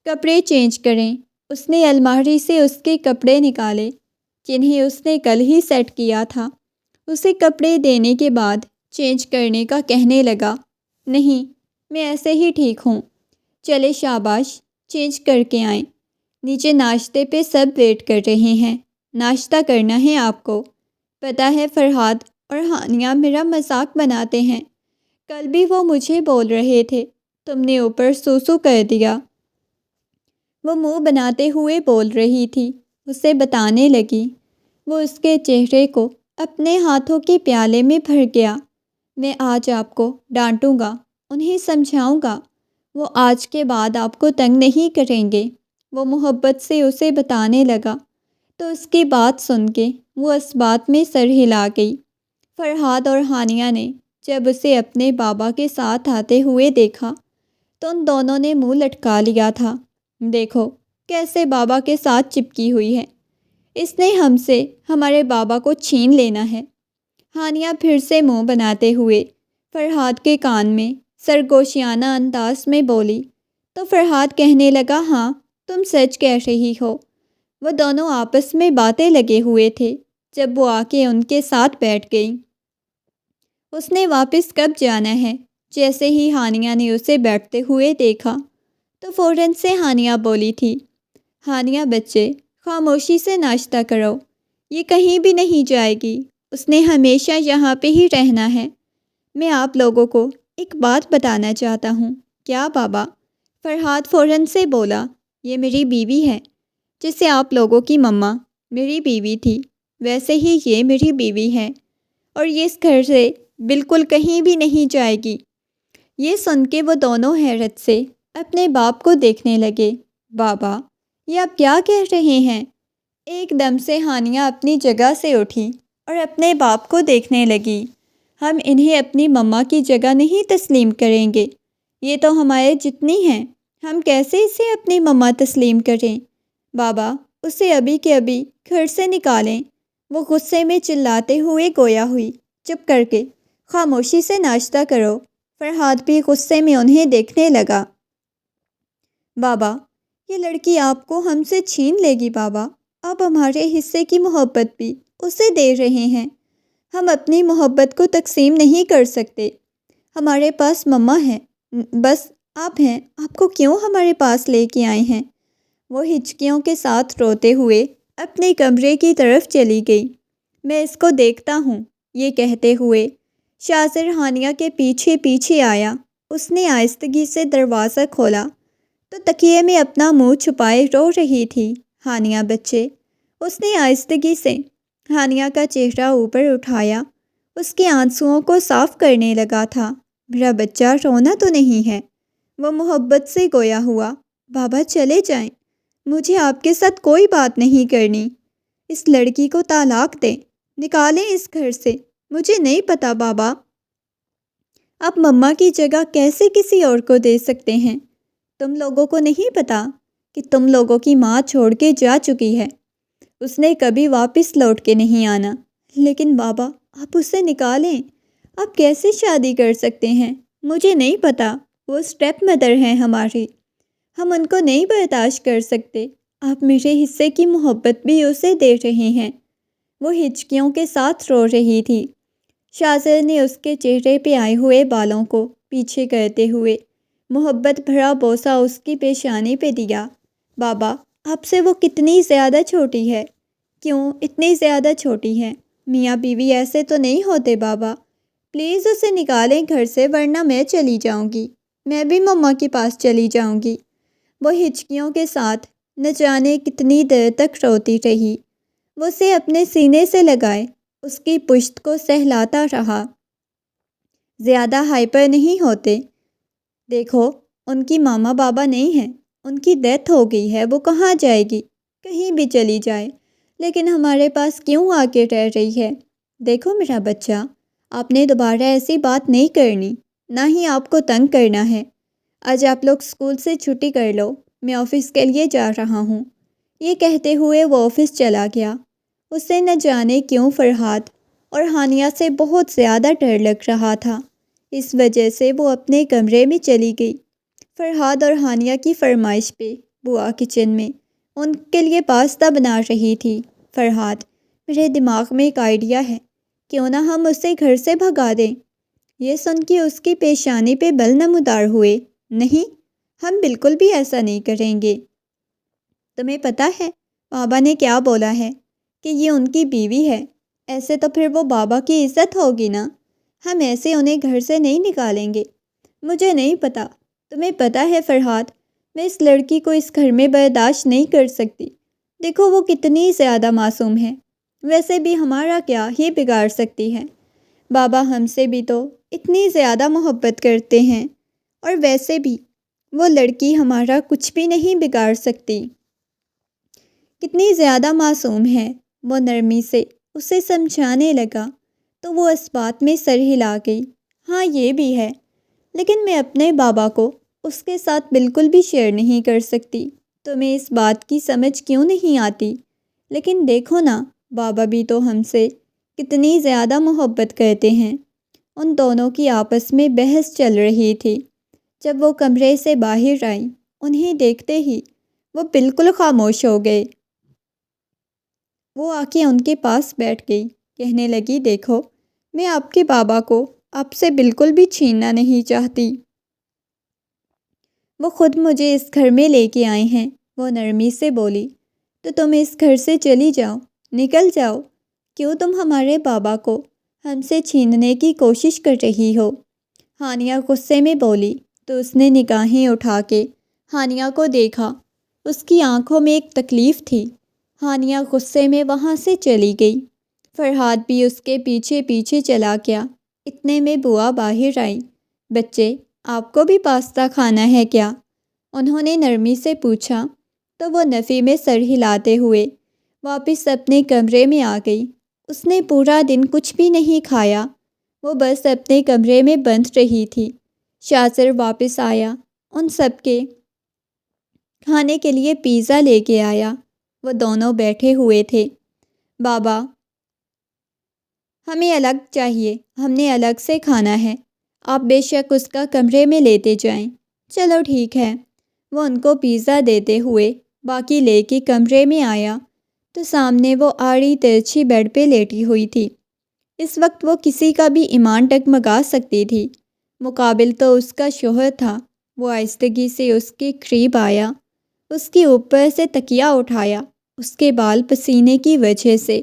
کپڑے چینج کریں۔ اس نے الماری سے اس کے کپڑے نکالے جنہیں اس نے کل ہی سیٹ کیا تھا۔ اسے کپڑے دینے کے بعد چینج کرنے کا کہنے لگا، نہیں میں ایسے ہی ٹھیک ہوں، چلے شاباش چینج کر کے آئیں۔ نیچے ناشتے پہ سب ویٹ کر رہے ہیں، ناشتہ کرنا ہے آپ کو۔ پتہ ہے فرحاد اور ہانیہ میرا مذاق بناتے ہیں، کل بھی وہ مجھے بول رہے تھے تم نے اوپر سوسو کر دیا۔ وہ منہ بناتے ہوئے بول رہی تھی، اسے بتانے لگی۔ وہ اس کے چہرے کو اپنے ہاتھوں کے پیالے میں بھر گیا۔ میں آج آپ کو ڈانٹوں گا، انہیں سمجھاؤں گا، وہ آج کے بعد آپ کو تنگ نہیں کریں گے۔ وہ محبت سے اسے بتانے لگا تو اس کی بات سن کے وہ اس بات میں سر ہلا گئی۔ فرحاد اور ہانیہ نے جب اسے اپنے بابا کے ساتھ آتے ہوئے دیکھا تو ان دونوں نے منہ لٹکا لیا تھا۔ دیکھو کیسے بابا کے ساتھ چپکی ہوئی ہے، اس نے ہم سے ہمارے بابا کو چھین لینا ہے۔ ہانیہ پھر سے منہ بناتے ہوئے فرحاد کے کان میں سرگوشیانہ انداز میں بولی تو فرحاد کہنے لگا، ہاں تم سچ کہہ رہی ہو۔ وہ دونوں آپس میں باتیں لگے ہوئے تھے جب وہ آ کے ان کے ساتھ بیٹھ گئی۔ اس نے واپس کب جانا ہے؟ جیسے ہی ہانیہ نے اسے بیٹھتے ہوئے دیکھا تو فوراً سے ہانیہ بولی تھی، ہانیہ بچے خاموشی سے ناشتہ کرو، یہ کہیں بھی نہیں جائے گی، اس نے ہمیشہ یہاں پہ ہی رہنا ہے۔ میں آپ لوگوں کو ایک بات بتانا چاہتا ہوں۔ کیا بابا؟ فرحاد فوراً سے بولا، یہ میری بیوی ہے، جیسے آپ لوگوں کی مما میری بیوی تھی ویسے ہی یہ میری بیوی ہے، اور یہ اس گھر سے بالکل کہیں بھی نہیں جائے گی۔ یہ سن کے وہ دونوں حیرت سے اپنے باپ کو دیکھنے لگے۔ بابا یہ آپ کیا کہہ رہے ہیں؟ ایک دم سے ہانیہ اپنی جگہ سے اٹھی اور اپنے باپ کو دیکھنے لگی۔ ہم انہیں اپنی مما کی جگہ نہیں تسلیم کریں گے، یہ تو ہمارے جتنی ہیں، ہم کیسے اسے اپنی مما تسلیم کریں؟ بابا اسے ابھی کے ابھی گھر سے نکالیں۔ وہ غصے میں چلاتے ہوئے گویا ہوئی، چپ کر کے خاموشی سے ناشتہ کرو۔ فرحاد بھی غصے میں انہیں دیکھنے لگا۔ بابا یہ لڑکی آپ کو ہم سے چھین لے گی بابا، آپ ہمارے حصے کی محبت بھی اسے دے رہے ہیں۔ ہم اپنی محبت کو تقسیم نہیں کر سکتے، ہمارے پاس مما ہے، بس آپ ہیں، آپ کو کیوں ہمارے پاس لے کے آئے ہیں؟ وہ ہچکیوں کے ساتھ روتے ہوئے اپنے کمرے کی طرف چلی گئی۔ میں اس کو دیکھتا ہوں، یہ کہتے ہوئے شاذر ہانیہ کے پیچھے پیچھے آیا۔ اس نے آہستگی سے دروازہ کھولا تو تکیے میں اپنا منہ چھپائے رو رہی تھی۔ ہانیہ بچے، اس نے آہستگی سے ہانیہ کا چہرہ اوپر اٹھایا، اس کے آنسوؤں کو صاف کرنے لگا تھا۔ میرا بچہ رونا تو نہیں ہے؟ وہ محبت سے گویا ہوا۔ بابا چلے جائیں، مجھے آپ کے ساتھ کوئی بات نہیں کرنی، اس لڑکی کو طلاق دیں، نکالیں اس گھر سے، مجھے نہیں پتا بابا، آپ مما کی جگہ کیسے کسی اور کو دے سکتے ہیں؟ تم لوگوں کو نہیں پتا کہ تم لوگوں کی ماں چھوڑ کے جا چکی ہے، اس نے کبھی واپس لوٹ کے نہیں آنا۔ لیکن بابا آپ اسے نکالیں، آپ کیسے شادی کر سکتے ہیں؟ مجھے نہیں پتا، وہ اسٹیپ مدر ہیں ہماری، ہم ان کو نہیں برداشت کر سکتے۔ آپ میرے حصے کی محبت بھی اسے دے رہے ہیں۔ وہ ہچکیوں کے ساتھ رو رہی تھی۔ شاذر نے اس کے چہرے پہ آئے ہوئے بالوں کو پیچھے کرتے ہوئے محبت بھرا بوسہ اس کی پیشانی پہ دیا۔ بابا آپ سے وہ کتنی زیادہ چھوٹی ہے؟ کیوں اتنی زیادہ چھوٹی ہے؟ میاں بیوی ایسے تو نہیں ہوتے بابا، پلیز اسے نکالیں گھر سے ورنہ میں چلی جاؤں گی، میں بھی مما کے پاس چلی جاؤں گی۔ وہ ہچکیوں کے ساتھ نہ جانے کتنی دیر تک روتی رہی۔ وہ اسے اپنے سینے سے لگائے اس کی پشت کو سہلاتا رہا۔ زیادہ ہائپر نہیں ہوتے، دیکھو ان کی ماما بابا نہیں ہیں، ان کی ڈیتھ ہو گئی ہے، وہ کہاں جائے گی؟ کہیں بھی چلی جائے، لیکن ہمارے پاس کیوں آ کے رہ رہی ہے؟ دیکھو میرا بچہ، آپ نے دوبارہ ایسی بات نہیں کرنی، نہ ہی آپ کو تنگ کرنا ہے۔ آج آپ لوگ اسکول سے چھٹی کر لو، میں آفس کے لیے جا رہا ہوں۔ یہ کہتے ہوئے وہ آفس چلا گیا۔ اسے نہ جانے کیوں فرحاد اور ہانیہ سے بہت زیادہ ڈر لگ رہا تھا، اس وجہ سے وہ اپنے کمرے میں چلی گئی۔ فرحاد اور ہانیہ کی فرمائش پہ بوا کچن میں ان کے لیے پاستا بنا رہی تھی۔ فرحاد، میرے دماغ میں ایک آئیڈیا ہے، کیوں نہ ہم اسے گھر سے بھگا دیں؟ یہ سن کے اس کی پیشانی پہ بل نمودار ہوئے۔ نہیں، ہم بالکل بھی ایسا نہیں کریں گے۔ تمہیں پتہ ہے بابا نے کیا بولا ہے کہ یہ ان کی بیوی ہے، ایسے تو پھر وہ بابا کی عزت ہوگی نا، ہم ایسے انہیں گھر سے نہیں نکالیں گے۔ مجھے نہیں پتا، تمہیں پتہ ہے فرحاد، میں اس لڑکی کو اس گھر میں برداشت نہیں کر سکتی۔ دیکھو وہ کتنی زیادہ معصوم ہے، ویسے بھی ہمارا کیا ہی بگاڑ سکتی ہے؟ بابا ہم سے بھی تو اتنی زیادہ محبت کرتے ہیں، اور ویسے بھی وہ لڑکی ہمارا کچھ بھی نہیں بگاڑ سکتی۔ کتنی زیادہ معصوم ہے، وہ نرمی سے اسے سمجھانے لگا تو وہ اس بات میں سر ہلا گئی۔ ہاں یہ بھی ہے، لیکن میں اپنے بابا کو اس کے ساتھ بالکل بھی شیئر نہیں کر سکتی۔ تمہیں اس بات کی سمجھ کیوں نہیں آتی؟ لیکن دیکھو نا، بابا بھی تو ہم سے کتنی زیادہ محبت کرتے ہیں۔ ان دونوں کی آپس میں بحث چل رہی تھی۔ جب وہ کمرے سے باہر آئیں، انہیں دیکھتے ہی وہ بالکل خاموش ہو گئے۔ وہ آ کے ان کے پاس بیٹھ گئی، کہنے لگی، دیکھو، میں آپ کے بابا کو آپ سے بالکل بھی چھیننا نہیں چاہتی۔ وہ خود مجھے اس گھر میں لے کے آئے ہیں، وہ نرمی سے بولی، تو تم اس گھر سے چلی جاؤ، نکل جاؤ۔ کیوں تم ہمارے بابا کو ہم سے چھیننے کی کوشش کر رہی ہو؟ ہانیہ غصے میں بولی تو اس نے نگاہیں اٹھا کے ہانیہ کو دیکھا۔ اس کی آنکھوں میں ایک تکلیف تھی۔ ہانیہ غصے میں وہاں سے چلی گئی۔ فرحاد بھی اس کے پیچھے پیچھے چلا گیا۔ اتنے میں بوا باہر آئی۔ بچے، آپ کو بھی پاستا کھانا ہے کیا؟ انہوں نے نرمی سے پوچھا تو وہ نفی میں سر ہلاتے ہوئے واپس اپنے کمرے میں آ گئی۔ اس نے پورا دن کچھ بھی نہیں کھایا، وہ بس اپنے کمرے میں بند رہی تھی۔ شاذر واپس آیا، ان سب کے کھانے کے لیے پیزا لے کے آیا۔ وہ دونوں بیٹھے ہوئے تھے۔ بابا، ہمیں الگ چاہیے، ہم نے الگ سے کھانا ہے، آپ بے شک اس کا کمرے میں لیتے جائیں۔ چلو ٹھیک ہے۔ وہ ان کو پیزا دیتے ہوئے باقی لے کے کمرے میں آیا تو سامنے وہ آڑی ترچھی بیڈ پہ لیٹی ہوئی تھی۔ اس وقت وہ کسی کا بھی ایمان ڈگمگا سکتی تھی، مقابل تو اس کا شوہر تھا۔ وہ آہستگی سے اس کے قریب آیا، اس کے اوپر سے تکیہ اٹھایا۔ اس کے بال پسینے کی وجہ سے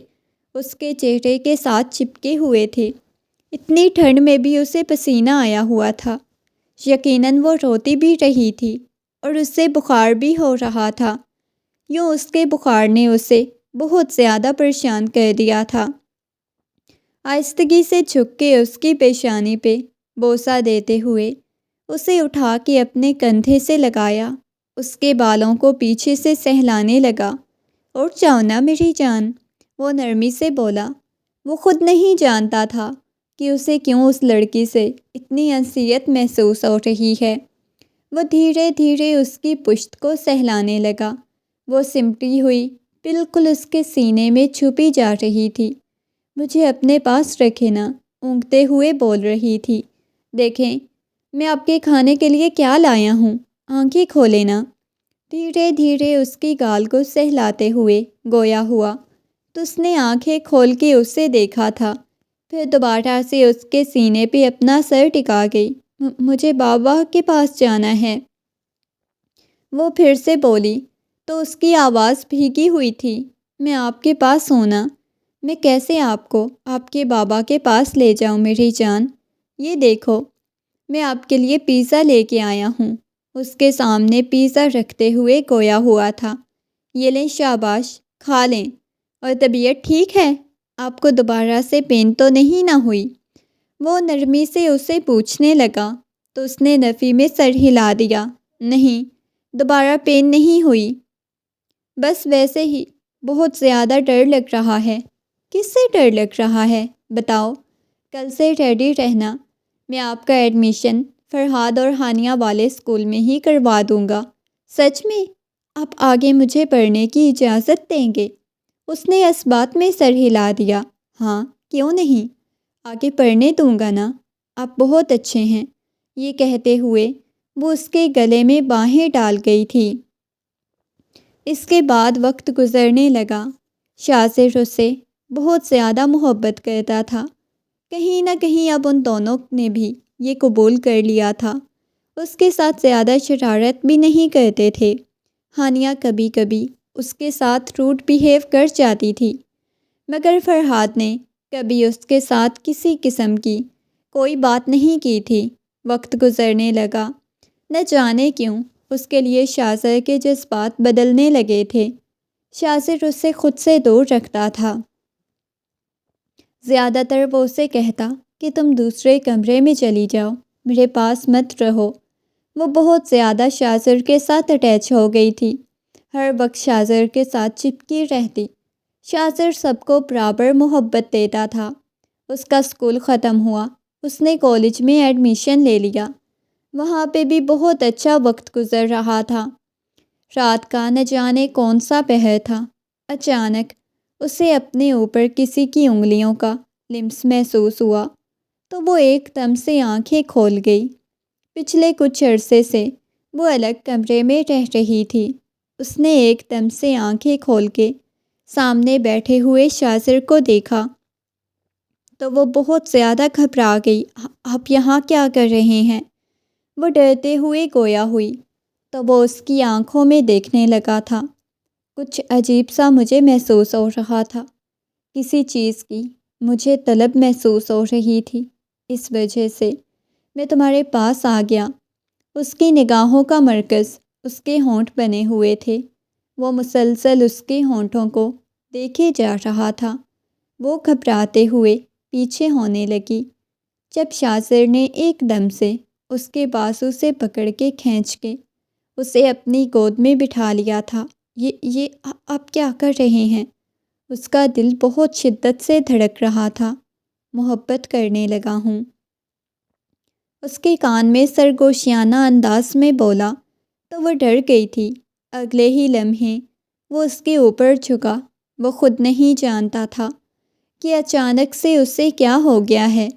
اس کے چہرے کے ساتھ چپکے ہوئے تھے۔ اتنی ٹھنڈ میں بھی اسے پسینہ آیا ہوا تھا۔ یقیناً وہ روتی بھی رہی تھی اور اس سے بخار بھی ہو رہا تھا۔ یوں اس کے بخار نے اسے بہت زیادہ پریشان کر دیا تھا۔ آہستگی سے جھک کے اس کی پیشانی پہ بوسہ دیتے ہوئے اسے اٹھا کے اپنے کندھے سے لگایا، اس کے بالوں کو پیچھے سے سہلانے لگا۔ اٹھ جاؤ نا میری جان، وہ نرمی سے بولا۔ وہ خود نہیں جانتا تھا کہ اسے کیوں اس لڑکی سے اتنی انسیت محسوس ہو رہی ہے۔ وہ دھیرے دھیرے اس کی پشت کو سہلانے لگا۔ وہ سمٹی ہوئی بالکل اس کے سینے میں چھپی جا رہی تھی۔ مجھے اپنے پاس رکھے نا، اونگتے ہوئے بول رہی تھی۔ دیکھیں، میں آپ کے کھانے کے لیے کیا لایا ہوں، آنکھیں کھولے نا۔ دھیرے دھیرے اس کی گال کو سہلاتے ہوئے گویا ہوا تو اس نے آنکھیں کھول کے اسے دیکھا تھا، پھر دوبارہ سے اس کے سینے پہ اپنا سر ٹکا گئی۔ مجھے بابا کے پاس جانا ہے، وہ پھر سے بولی تو اس کی آواز بھیگی ہوئی تھی۔ میں آپ کے پاس ہوں نا، میں کیسے آپ کو آپ کے بابا کے پاس لے جاؤں میری جان؟ یہ دیکھو، میں آپ کے لیے پیزا لے کے آیا ہوں۔ اس کے سامنے پیزا رکھتے ہوئے گویا ہوا تھا۔ یہ لیں، شاباش، کھا لیں۔ اور طبیعت ٹھیک ہے؟ آپ کو دوبارہ سے پین تو نہیں نہ ہوئی؟ وہ نرمی سے اسے پوچھنے لگا تو اس نے نفی میں سر ہلا دیا۔ نہیں، دوبارہ پین نہیں ہوئی، بس ویسے ہی بہت زیادہ ڈر لگ رہا ہے۔ کس سے ڈر لگ رہا ہے بتاؤ؟ کل سے ریڈی رہنا، میں آپ کا ایڈمیشن فرحاد اور ہانیہ والے اسکول میں ہی کروا دوں گا۔ سچ میں؟ آپ آگے مجھے پڑھنے کی اجازت دیں گے؟ اس نے اس بات میں سر ہلا دیا۔ ہاں، کیوں نہیں، آگے پڑھنے دوں گا نا، آپ بہت اچھے ہیں۔ یہ کہتے ہوئے وہ اس کے گلے میں باہیں ڈال گئی تھی۔ اس کے بعد وقت گزرنے لگا۔ شاذر اس سے بہت زیادہ محبت کرتا تھا۔ کہیں نہ کہیں اب ان دونوں نے بھی یہ قبول کر لیا تھا۔ اس کے ساتھ زیادہ شرارت بھی نہیں کرتے تھے۔ ہانیہ کبھی کبھی اس کے ساتھ روڈ بیہیو کر جاتی تھی، مگر فرحاد نے کبھی اس کے ساتھ کسی قسم کی کوئی بات نہیں کی تھی۔ وقت گزرنے لگا، نہ جانے کیوں اس کے لیے شاذر کے جذبات بدلنے لگے تھے۔ شاذر اس سے خود سے دور رکھتا تھا۔ زیادہ تر وہ اسے کہتا کہ تم دوسرے کمرے میں چلی جاؤ، میرے پاس مت رہو۔ وہ بہت زیادہ شاذر کے ساتھ اٹیچ ہو گئی تھی۔ ہر وقت شاذر کے ساتھ چپکی رہتی۔ شاذر سب کو برابر محبت دیتا تھا۔ اس کا اسکول ختم ہوا، اس نے کالج میں ایڈمیشن لے لیا۔ وہاں پہ بھی بہت اچھا وقت گزر رہا تھا۔ رات کا نہ جانے کون سا پہر تھا، اچانک اسے اپنے اوپر کسی کی انگلیوں کا لمس محسوس ہوا تو وہ ایک دم سے آنکھیں کھول گئی۔ پچھلے کچھ عرصے سے وہ الگ کمرے میں رہ رہی تھی۔ اس نے ایک دم سے آنکھیں کھول کے سامنے بیٹھے ہوئے شاذر کو دیکھا تو وہ بہت زیادہ گھبرا گئی۔ آپ یہاں کیا کر رہے ہیں؟ وہ ڈرتے ہوئے گویا ہوئی تو وہ اس کی آنکھوں میں دیکھنے لگا تھا۔ کچھ عجیب سا مجھے محسوس ہو رہا تھا، کسی چیز کی مجھے طلب محسوس ہو رہی تھی، اس وجہ سے میں تمہارے پاس آ گیا۔ اس کی نگاہوں کا مرکز اس کے ہونٹ بنے ہوئے تھے۔ وہ مسلسل اس کے ہونٹوں کو دیکھے جا رہا تھا۔ وہ گھبراتے ہوئے پیچھے ہونے لگی جب شاذر نے ایک دم سے اس کے بازو سے پکڑ کے کھینچ کے اسے اپنی گود میں بٹھا لیا تھا۔ یہ آپ کیا کر رہے ہیں؟ اس کا دل بہت شدت سے دھڑک رہا تھا۔ محبت کرنے لگا ہوں، اس کے کان میں سرگوشیانہ انداز میں بولا تو وہ ڈر گئی تھی۔ اگلے ہی لمحے وہ اس کے اوپر جھکا۔ وہ خود نہیں جانتا تھا کہ اچانک سے اسے کیا ہو گیا ہے۔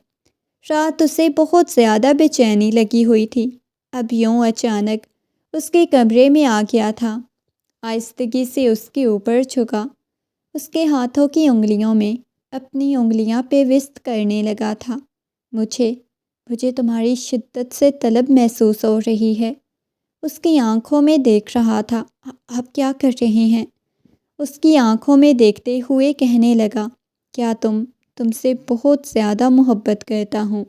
رات اسے بہت زیادہ بے چینی لگی ہوئی تھی، اب یوں اچانک اس کے کمرے میں آ گیا تھا۔ آہستگی سے اس کے اوپر جھکا، اس کے ہاتھوں کی انگلیوں میں اپنی انگلیاں پیوست کرنے لگا تھا۔ مجھے تمہاری شدت سے طلب محسوس ہو رہی ہے، اس کی آنکھوں میں دیکھ رہا تھا۔ آپ کیا کر رہے ہیں؟ اس کی آنکھوں میں دیکھتے ہوئے کہنے لگا، کیا تم سے بہت زیادہ محبت کرتا ہوں۔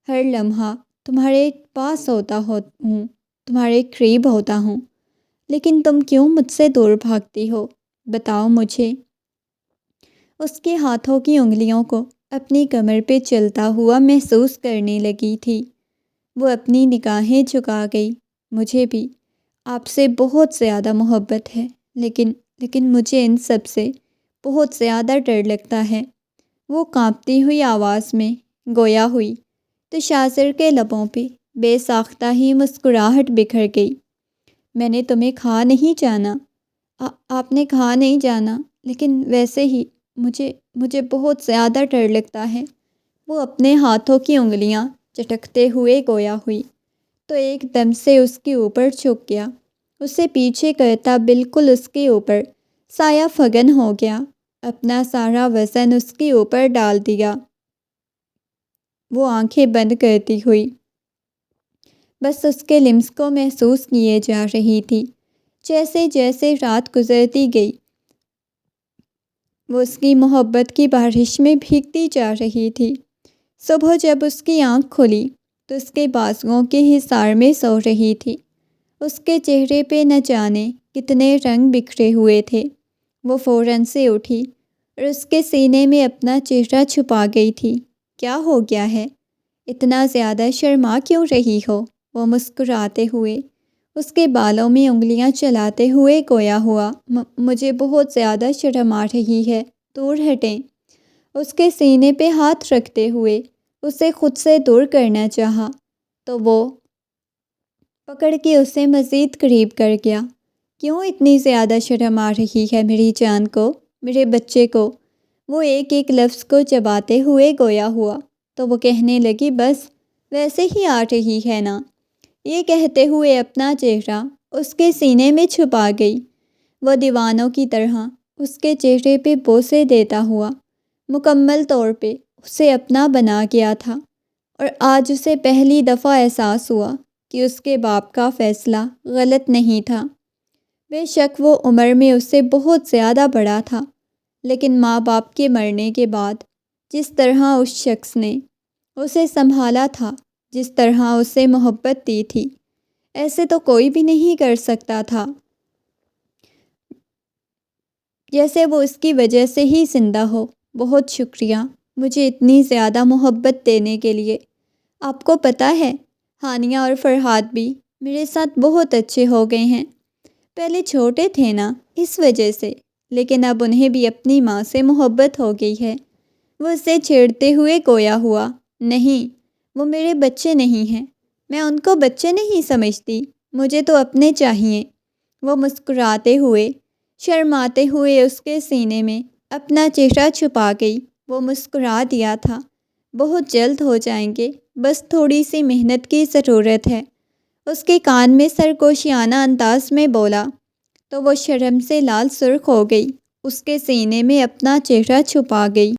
ہر لمحہ تمہارے پاس ہوتا ہوں، تمہارے قریب ہوتا ہوں، لیکن تم کیوں مجھ سے دور بھاگتی ہو؟ بتاؤ مجھے۔ اس کے ہاتھوں کی انگلیوں کو اپنی کمر پہ چلتا ہوا محسوس کرنے لگی تھی۔ وہ اپنی نگاہیں جھکا گئی۔ مجھے بھی آپ سے بہت زیادہ محبت ہے، لیکن مجھے ان سب سے بہت زیادہ ڈر لگتا ہے۔ وہ کانپتی ہوئی آواز میں گویا ہوئی تو شاذر کے لبوں پہ بے ساختہ ہی مسکراہٹ بکھر گئی۔ میں نے تمہیں کھا نہیں جانا، آپ نے کھا نہیں جانا، لیکن ویسے ہی مجھے بہت زیادہ ڈر لگتا ہے۔ وہ اپنے ہاتھوں کی انگلیاں چٹکتے ہوئے گویا ہوئی تو ایک دم سے اس کے اوپر جھک گیا، اسے پیچھے کرتا بالکل اس کے اوپر سایہ فگن ہو گیا، اپنا سارا وزن اس کے اوپر ڈال دیا۔ وہ آنکھیں بند کرتی ہوئی بس اس کے لمس کو محسوس کیے جا رہی تھی۔ جیسے جیسے رات گزرتی گئی وہ اس کی محبت کی بارش میں بھیگتی جا رہی تھی۔ صبح جب اس کی آنکھ کھلی تو اس کے بازوؤں کے حصار میں سو رہی تھی۔ اس کے چہرے پہ نہ جانے کتنے رنگ بکھرے ہوئے تھے۔ وہ فوراً سے اٹھی اور اس کے سینے میں اپنا چہرہ چھپا گئی تھی۔ کیا ہو گیا ہے؟ اتنا زیادہ شرما کیوں رہی ہو؟ وہ مسکراتے ہوئے اس کے بالوں میں انگلیاں چلاتے ہوئے گویا ہوا، مجھے بہت زیادہ شرم آ رہی ہے، دور ہٹیں۔ اس کے سینے پہ ہاتھ رکھتے ہوئے اسے خود سے دور کرنا چاہا تو وہ پکڑ کے اسے مزید قریب کر گیا۔ کیوں اتنی زیادہ شرم آ رہی ہے میری جان کو، میرے بچے کو؟ وہ ایک ایک لفظ کو چباتے ہوئے گویا ہوا تو وہ کہنے لگی، بس ویسے ہی آ رہی ہے نا۔ یہ کہتے ہوئے اپنا چہرہ اس کے سینے میں چھپا گئی۔ وہ دیوانوں کی طرح اس کے چہرے پہ بوسے دیتا ہوا مکمل طور پہ اسے اپنا بنا گیا تھا، اور آج اسے پہلی دفعہ احساس ہوا کہ اس کے باپ کا فیصلہ غلط نہیں تھا۔ بے شک وہ عمر میں اس سے بہت زیادہ بڑا تھا، لیکن ماں باپ کے مرنے کے بعد جس طرح اس شخص نے اسے سنبھالا تھا، جس طرح اسے محبت دی تھی، ایسے تو کوئی بھی نہیں کر سکتا تھا۔ جیسے وہ اس کی وجہ سے ہی زندہ ہو۔ بہت شکریہ مجھے اتنی زیادہ محبت دینے کے لیے۔ آپ کو پتہ ہے ہانیہ اور فرحاد بھی میرے ساتھ بہت اچھے ہو گئے ہیں۔ پہلے چھوٹے تھے نا، اس وجہ سے، لیکن اب انہیں بھی اپنی ماں سے محبت ہو گئی ہے۔ وہ اسے چھیڑتے ہوئے گویا ہوا، نہیں، وہ میرے بچے نہیں ہیں، میں ان کو بچے نہیں سمجھتی، مجھے تو اپنے چاہیے۔ وہ مسکراتے ہوئے، شرماتے ہوئے اس کے سینے میں اپنا چہرہ چھپا گئی۔ وہ مسکرا دیا تھا، بہت جلد ہو جائیں گے، بس تھوڑی سی محنت کی ضرورت ہے۔ اس کے کان میں سرگوشیانہ انداز میں بولا تو وہ شرم سے لال سرخ ہو گئی، اس کے سینے میں اپنا چہرہ چھپا گئی۔